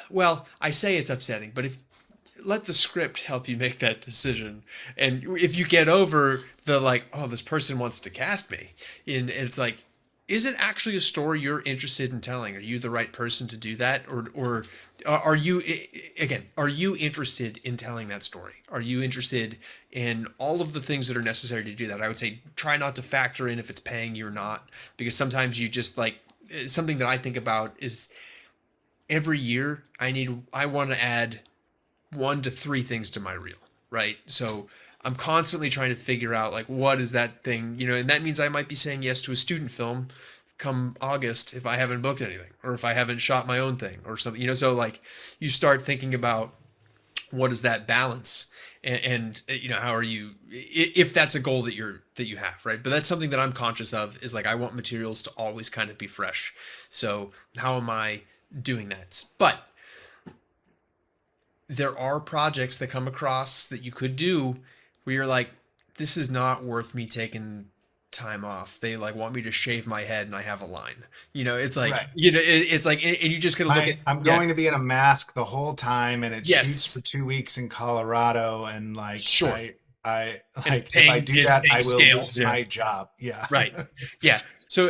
well, I say it's upsetting, but if let the script help you make that decision. And if you get over the like, oh, this person wants to cast me, and it's like, is it actually a story you're interested in telling? Are you the right person to do that, or are you again? Are you interested in telling that story? Are you interested in all of the things that are necessary to do that? I would say try not to factor in if it's paying you or not, because sometimes you just like something that I think about is every year I want to add 1 to 3 things to my reel, right? So I'm constantly trying to figure out like what is that thing, and that means I might be saying yes to a student film come August if I haven't booked anything or if I haven't shot my own thing or something, so like you start thinking about what is that balance and how are you if that's a goal that you have, right? But that's something that I'm conscious of is like I want materials to always kind of be fresh. So how am I doing that? But there are projects that come across that you could do where you're like, this is not worth me taking time off. They like want me to shave my head and I have a line. It's like, right. it's like, and you just got to look at, I'm yeah, going to be in a mask the whole time, and it shoots for yes, 2 weeks in Colorado, and like sure. I And it's like if I paying, do it's that, paying I will scales. lose Yeah. my job. Yeah. Right. Yeah. So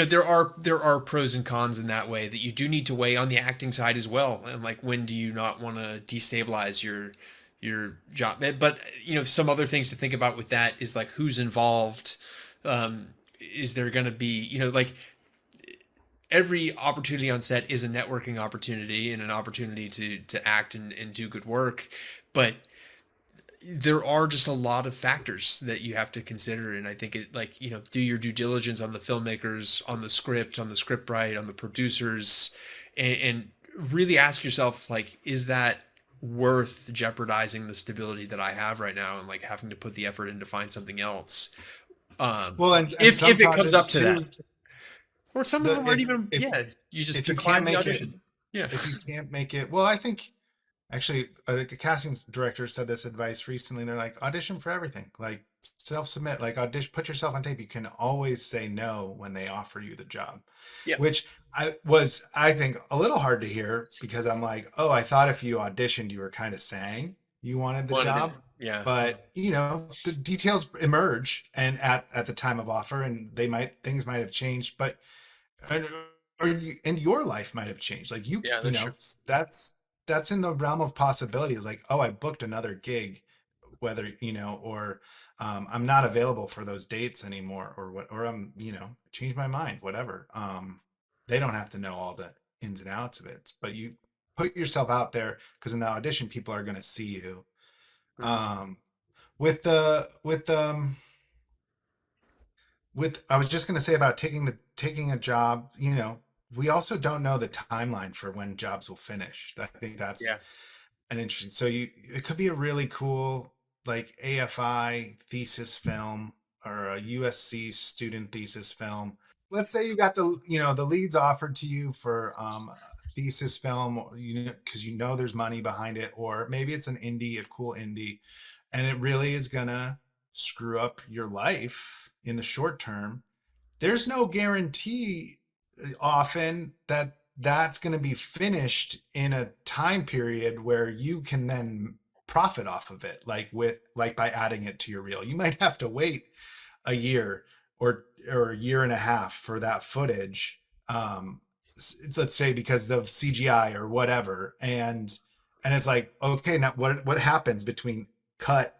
there are pros and cons in that way that you do need to weigh on the acting side as well. And like when do you not want to destabilize your job? But some other things to think about with that is like who's involved. Is there going to be like every opportunity on set is a networking opportunity and an opportunity to act and do good work, but there are just a lot of factors that you have to consider, and I think it like do your due diligence on the filmmakers, on the script, on the scriptwriter, on the producers, and really ask yourself like, is that worth jeopardizing the stability that I have right now and like having to put the effort in to find something else, Well, and if some it comes up projects to that, too, or some of the them aren't even, if yeah, you just if you decline can't the make it, audition. Yeah. if you can't make it, well, I think actually a casting director said this advice recently. They're like, audition for everything, like self-submit, like audition, put yourself on tape. You can always say no when they offer you the job, Yeah. which I think a little hard to hear, because I'm like, oh, I thought if you auditioned, you were kind of saying you wanted the Wanted it. job. Yeah. But the details emerge and at the time of offer, and things might have changed, but and, and your life might have changed. Like Yeah, that's true. that's in the realm of possibilities. Like, oh, I booked another gig, whether or I'm not available for those dates anymore, or what, or I'm changed my mind, whatever. They don't have to know all the ins and outs of it, but you. put yourself out there, because in the audition people are going to see you. Mhm. um with I was just going to say about taking a job, we also don't know the timeline for when jobs will finish. I think that's Yeah. an interesting, so it could be a really cool like AFI thesis film or a USC student thesis film. Let's say you got the leads offered to you for a thesis film, because there's money behind it, or maybe it's a cool indie, and it really is gonna screw up your life in the short term. There's no guarantee often that that's going to be finished in a time period where you can then profit off of it, like by adding it to your reel. You might have to wait a year or a year and a half for that footage. Let's say because of CGI or whatever, and it's like, okay, now what happens between cut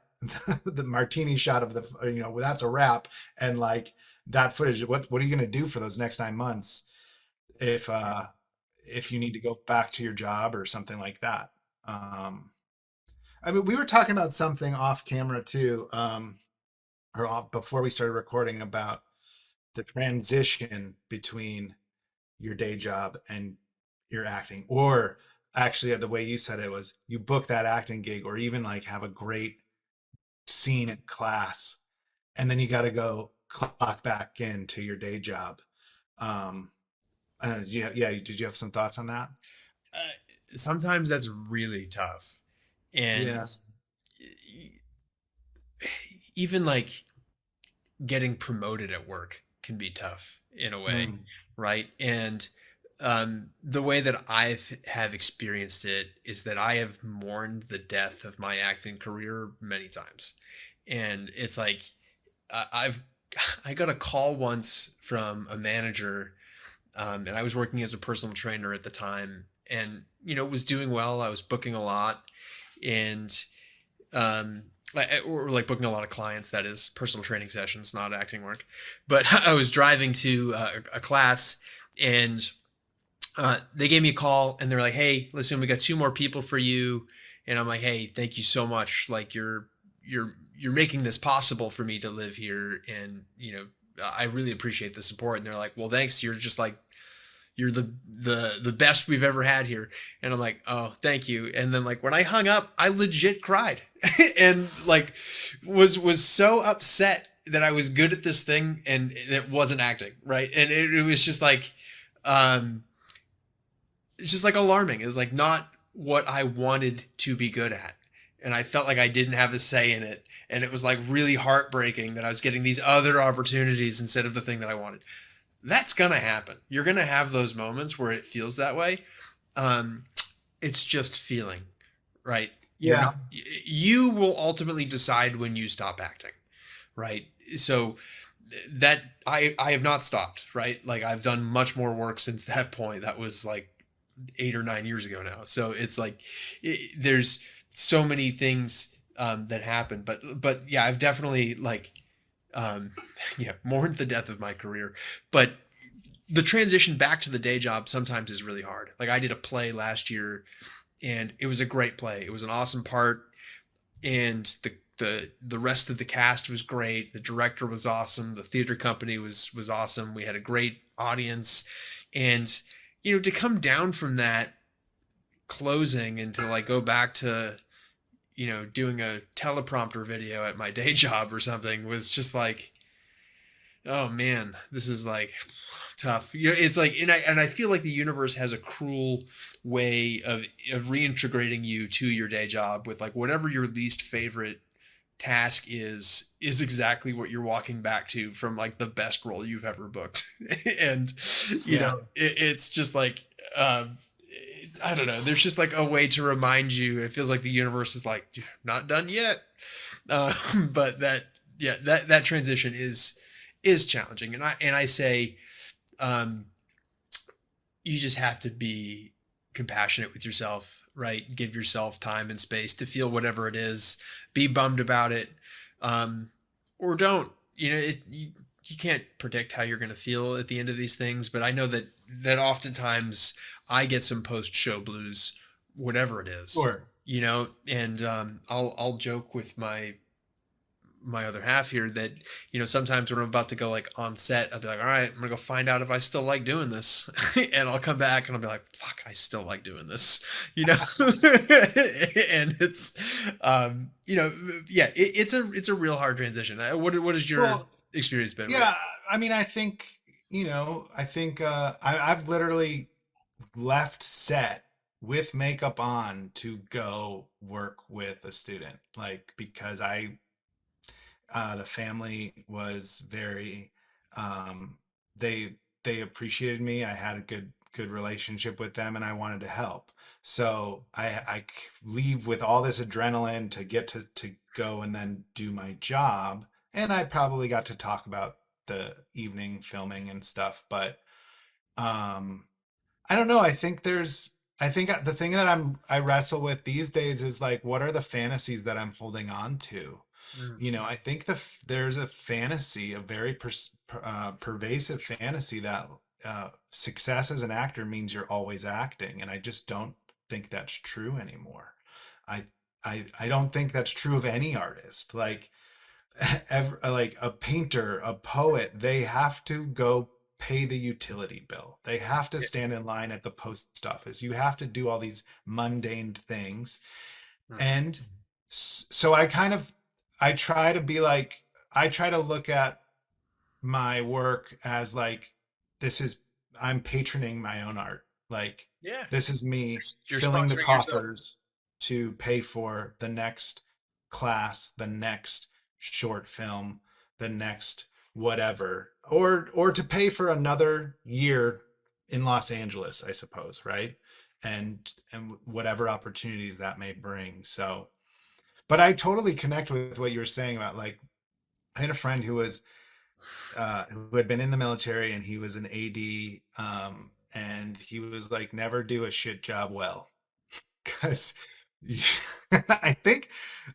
the martini shot of that's a wrap, and like that footage, what are you going to do for those next 9 months if you need to go back to your job or something like that. I mean, we were talking about something off camera too, before we started recording, about the transition between your day job and your acting, or actually the way you said it was you book that acting gig, or even like have a great scene in class, and then you got to go clock back into your day job. um I don't know, did you have some thoughts on that? Sometimes that's really tough. And Yeah. even like getting promoted at work can be tough in a way, Mm. right? And the way that have experienced it is that I have mourned the death of my acting career many times, and it's like I've I got a call once from a manager, and I was working as a personal trainer at the time, and was doing well. I was booking a lot, and um, or like booking a lot of clients. That is personal training sessions, not acting work. But I was driving to a class, and they gave me a call, and they're like, "Hey, listen, we got two more people for you." And I'm like, "Hey, thank you so much. Like you're making this possible for me to live here, and I really appreciate the support." And they're like, "Well, thanks. You're just like you're the best we've ever had here." And I'm like, "Oh, thank you." And then like when I hung up, I legit cried and like was so upset that I was good at this thing and it wasn't acting, right? And it was just like um it's just like alarming. It was like not what I wanted to be good at. And I felt like I didn't have a say in it. And it was like really heartbreaking that I was getting these other opportunities instead of the thing that I wanted. That's gonna happen. You're gonna have those moments where it feels that way. Um, it's just feeling, right? Yeah. You will ultimately decide when you stop acting, right? So that I have not stopped, right? Like I've done much more work since that point. That was like 8 or 9 years ago now. So it's like there's so many things that happen, but yeah, I've definitely like um, yeah, mourned the death of my career. But the transition back to the day job sometimes is really hard. Like I did a play last year, and it was a great play. It was an awesome part, and the rest of the cast was great. The director was awesome. The theater company was awesome. We had a great audience, and to come down from that closing and to like go back to doing a teleprompter video at my day job or something was just like, oh man, this is like tough. It's like, and I feel like the universe has a cruel way of reintegrating you to your day job with like whatever your least favorite task is exactly what you're walking back to from like the best role you've ever booked. And Yeah. it's just like I don't know, there's just like a way to remind you. It feels like the universe is like, you're not done yet. But that, yeah, that transition is challenging, and I say um, you just have to be compassionate with yourself, right? Give yourself time and space to feel whatever it is. Be bummed about it, or don't. You can't predict how you're going to feel at the end of these things, but I know that oftentimes I get some post show blues whatever it is, Sure. and I'll joke with my other half here that sometimes when I'm about to go like on set, I'll be like, all right, I'm gonna go find out if I still like doing this, and I'll come back and I'll be like, fuck, I still like doing this, and yeah, it's a real hard transition. What has your Well, experience been with it? yeah, I mean, I think, I think I've literally left set with makeup on to go work with a student, like because the family was very, um, they they appreciated me. I had a good relationship with them, and I wanted to help. So I leave with all this adrenaline to get to go and then do my job, and I probably got to talk about the evening filming and stuff, but um I don't know. I think the thing that I wrestle with these days is like, what are the fantasies that I'm holding on to? Mm. I think there's a fantasy, a very pervasive fantasy that success as an actor means you're always acting, and I just don't think that's true anymore. I I don't think that's true of any artist. Like like a painter, a poet, they have to go pay the utility bill. They have to Yeah. stand in line at the post office. You have to do all these mundane things. Mhm. And so I try to be like, I try to look at my work as like, this is, I'm patroning my own art. Like, Yeah. this is me You're filling the sponsoring yourself. coffers to pay for the next class, the next short film, the next whatever, or to pay for another year in Los Angeles, I suppose, right? And whatever opportunities that may bring. So, but I totally connect with what you were saying about like, I had a friend who had been in the military, and he was an AD, and he was like, never do a shit job well, because I think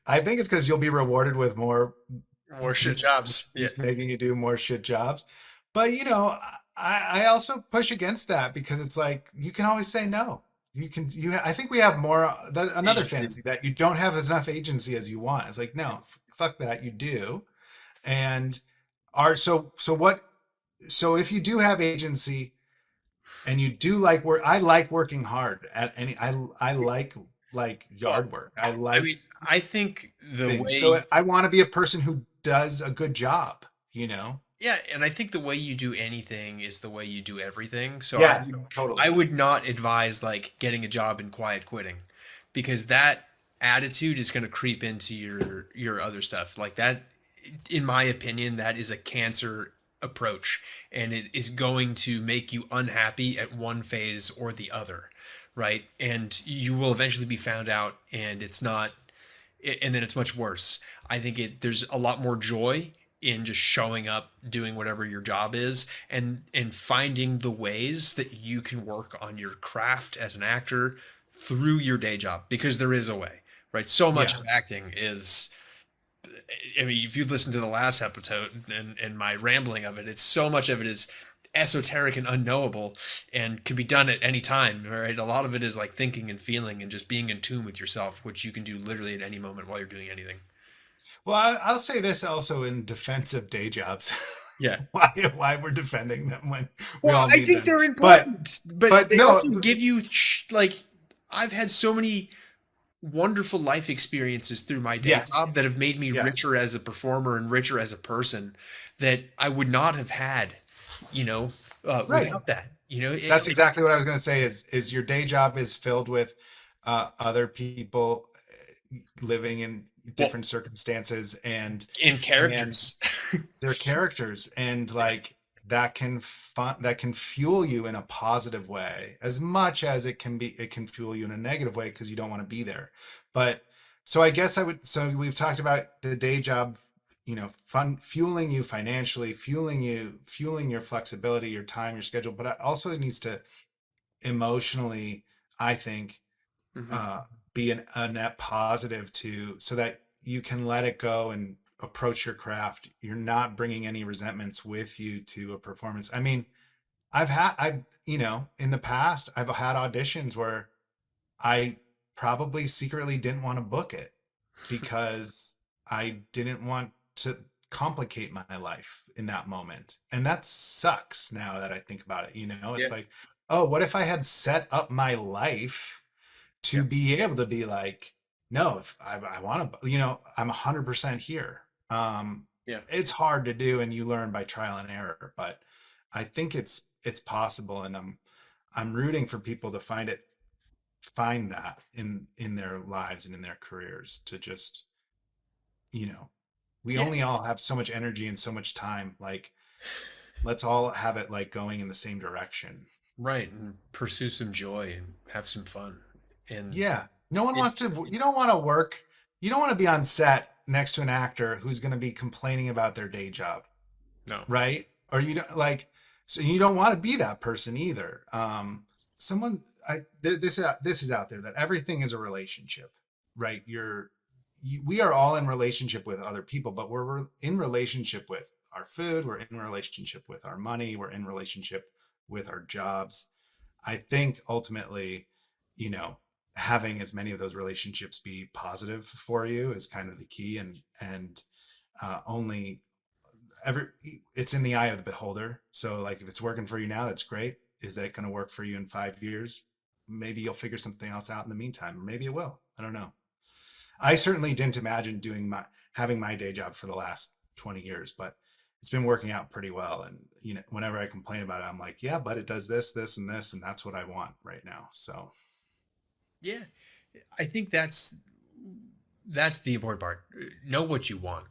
I think it's because you'll be rewarded with more, More shit jobs. Yeah. he's making you do more shit jobs. But I also push against that, because it's like, you can always say no. I think we have more another Agency. fantasy that you don't have as enough agency as you want. It's like, no, fuck that, you do. And are so what so if you do have agency and you do like work, I like working hard at any, I like Well, yard work. I I like mean, I think the things. So way, I want to be a person who does a good job, you know? yeah, and I think the way you do anything is the way you do everything. So Yeah, I totally. would not advise like getting a job and quiet quitting, because that attitude is going to creep into your other stuff. Like that, in my opinion, that is a cancer approach, and it is going to make you unhappy at one phase or the other, right? And you will eventually be found out, and it's not, and then it's much worse. I think there's a lot more joy in just showing up, doing whatever your job is, and finding the ways that you can work on your craft as an actor through your day job, because there is a way, right? So much Yeah. of acting is, I mean, if you listen to the last episode and my rambling of it, it's so much of it is esoteric and unknowable and can be done at any time, right? A lot of it is like thinking and feeling and just being in tune with yourself, which you can do literally at any moment while you're doing anything. Well, I'll say this also in defense of day jobs. Yeah. Why we're defending them when we Well, all I need think them. they're But important, but but they no, also give you like, I've had so many wonderful life experiences through my day yes. job that have made me Yes. richer as a performer and richer as a person that I would not have had, you know, Right. without that. That's exactly what I was going to say, is your day job is filled with other people living in Well, different circumstances, in and characters. their characters, and like that can fuel you in a positive way as much as it can fuel you in a negative way, because you don't want to be there. But so I guess I would so we've talked about the day job, fun fueling you financially, fueling your flexibility, your time, your schedule, but it also needs to emotionally, I think, Mhm. uh, be a net positive to, so that you can let it go and approach your craft. You're not bringing any resentments with you to a performance. I mean, I've in the past, I've had auditions where I probably secretly didn't want to book it because I didn't want to complicate my life in that moment. And that sucks now that I think about it. Yeah. It's like, oh, what if I had set up my life Yeah. to be able to be like, no, if I want to, I'm 100% here. Yeah. It's hard to do, and you learn by trial and error, but I think it's possible, and I'm rooting for people to find that in their lives and in their careers to just, you know, we Yeah. only all have so much energy and so much time. Like, let's all have it like going in the same direction. Right. And pursue some joy and have some fun. And Yeah. No one wants it's to, you don't want to work. You don't want to be on set next to an actor who's going to be complaining about their day job, no. right? Or you don't like, so you don't want to be that person either. Someone, this is out there that everything is a relationship, right? We are all in relationship with other people, but we're in relationship with our food. We're in relationship with our money. We're in relationship with our jobs. I think ultimately, you know, having as many of those relationships be positive for you is kind of the key, and only every it's in the eye of the beholder. So like if it's working for you now, that's great. Is that going to work for you in 5 years? Maybe you'll figure something else out in the meantime, or maybe it will. I don't know. I certainly didn't imagine having my day job for the last 20 years, but it's been working out pretty well. And whenever I complain about it, I'm like, yeah, but it does this, this, and this, and that's what I want right now. So Yeah. I think that's the important part. Know what you want,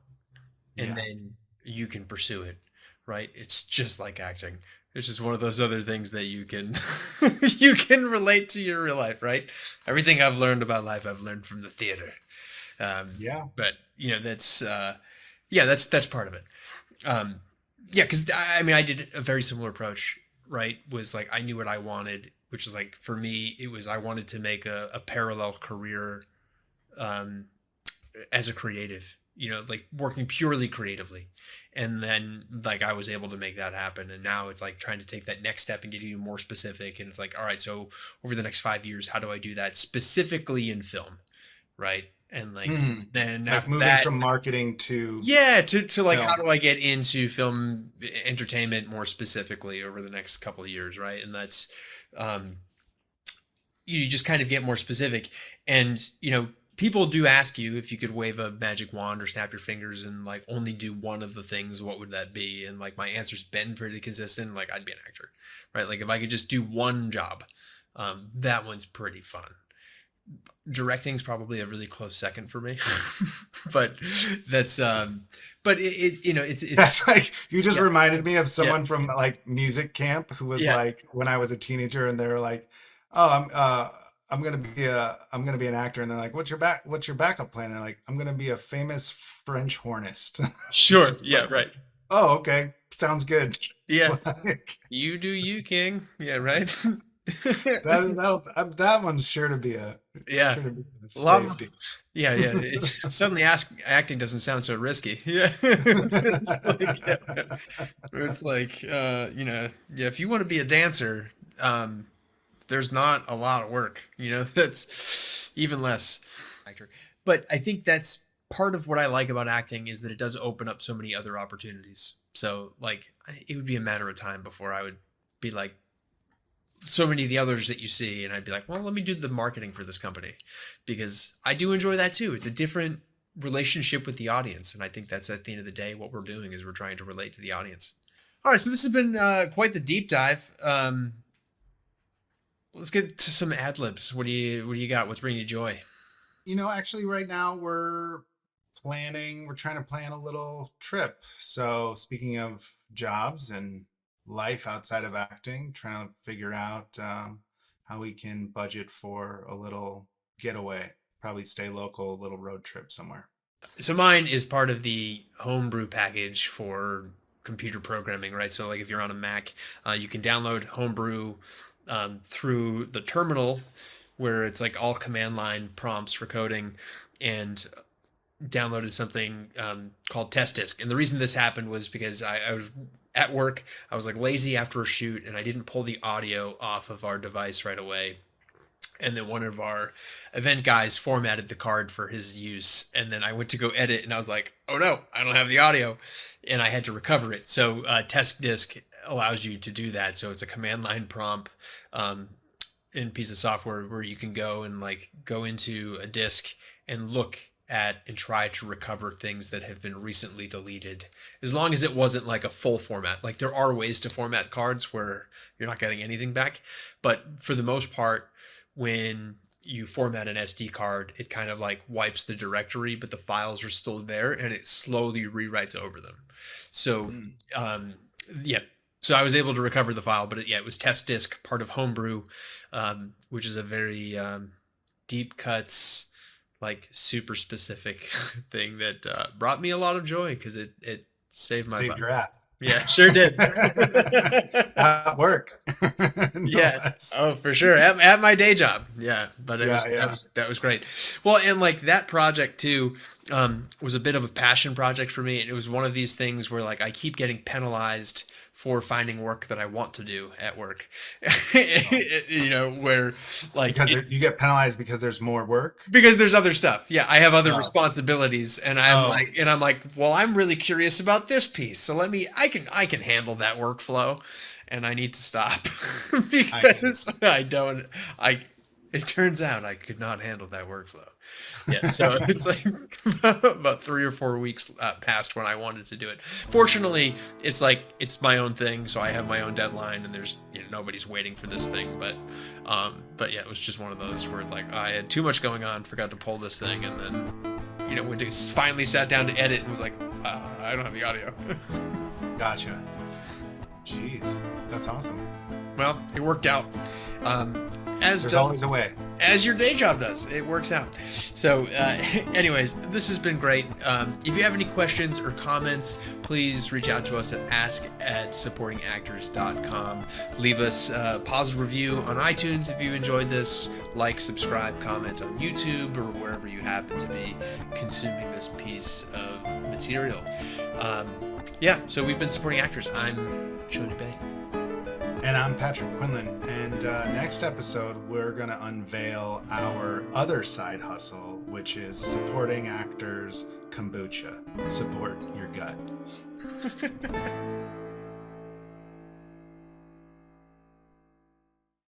and yeah, then you can pursue it, right? It's just like acting. It's just one of those other things that you can you can relate to your real life, right? Everything I've learned about life, I've learned from the theater. yeah. But that's yeah, that's part of it. Um, yeah, because I mean, I did a very similar approach. Right, was like I knew what I wanted, which is like for me, it was I wanted to make a parallel career um, as a creative, like working purely creatively. And then like I was able to make that happen. And now it's like trying to take that next step and get even more specific. And it's like, all right, so over the next 5 years, how do I do that specifically in film? Right. And like Mm. then Like after moving that, from marketing to yeah, to like how film. do I get into film entertainment more specifically over the next couple of years, right? And that's um you just kind of get more specific. And people do ask you if you could wave a magic wand or snap your fingers and like only do one of the things, what would that be? And like my answer's been pretty consistent, like I'd be an actor, right? Like if I could just do one job, that one's pretty fun. Directing's probably a really close second for me. But that's but it's That's like you just yeah. reminded me of Yeah. someone from like music camp who was Yeah. like when I was a teenager and they were like, "Oh, I'm gonna be an actor," and they're like, what's your backup plan?" They're like, "I'm gonna be a famous French hornist." It's Sure. just Yeah, like, right. oh, okay, sounds good. Yeah. Like, You do you, King. Yeah, right. that one's Yeah. sure to be a A lot more. safety. Yeah, yeah. It's suddenly acting doesn't sound so risky. Yeah. Like, yeah. It's like yeah, if you want to be a dancer, there's not a lot of work, that's even less actor. But I think that's part of what I like about acting is that it does open up so many other opportunities. So like it would be a matter of time before I would be like so many of the others that you see and I'd be like, well, let me do the marketing for this company because I do enjoy that too. It's a different relationship with the audience, and I think that's at the end of the day what we're doing is we're trying to relate to the audience. All right, so this has been quite the deep dive. Let's get to some ad libs. What do you got? What's bringing you joy? Actually, right now we're trying to plan a little trip. So, speaking of jobs and life outside of acting, trying to figure out how we can budget for a little getaway, probably stay local, a little road trip somewhere. So mine is part of the homebrew package for computer programming, right? So like if you're on a Mac, you can download homebrew through the terminal, where it's like all command line prompts for coding, and downloaded something called Test Disk. And the reason this happened was because I was at work. I was like lazy after a shoot, and I didn't pull the audio off of our device right away. and then one of our event guys formatted the card for his use, and then I went to go edit and I was like, oh no, I don't have the audio, and I had to recover it. So test disk allows you to do that. So it's a command line prompt in piece of software where you can go and like go into a disk and look at and try to recover things that have been recently deleted, as long as it wasn't like a full format. Like there are ways to format cards where you're not getting anything back, but for the most part, when you format an SD card, it kind of like wipes the directory, but the files are still there and it slowly rewrites over them. So, yeah. So I was able to recover the file, but it was test disk, part of Homebrew, which is a very deep cuts, like super specific thing that brought me a lot of joy because it saved my Saved your ass. Yeah, sure did. At work. No Yeah. less. Oh, for sure. At my day job. Yeah. But Yeah. that was great. Well, and like that project too, was a bit of a passion project for me. And it was one of these things where like I keep getting penalized for finding work that I want to do at work. You know, where like Because you get penalized because there's more work. because there's other stuff. Yeah, I have other Oh. responsibilities, and I'm like, well, I'm really curious about this piece, so I can handle that workflow, and I need to stop because it turns out I could not handle that workflow. Yeah, so it's like about 3 or 4 weeks past when I wanted to do it. Fortunately, it's like it's my own thing, so I have my own deadline, and there's nobody's waiting for this thing. But yeah, it was just one of those where like I had too much going on, forgot to pull this thing, and then when I finally sat down to edit and was like, I don't have the audio. Gotcha. Jeez, that's awesome. Well, it worked out. There's always a way. As your day job does. It works out. So, anyways, this has been great. If you have any questions or comments, please reach out to us at ask@supportingactors.com. Leave us a positive review on iTunes if you enjoyed this. Like, subscribe, comment on YouTube or wherever you happen to be consuming this piece of material. Yeah, so we've been Supporting Actors. I'm Jody Bay. And I'm Patrick Quinlan. And next episode, we're going to unveil our other side hustle, which is Supporting Actors Kombucha. Support your gut.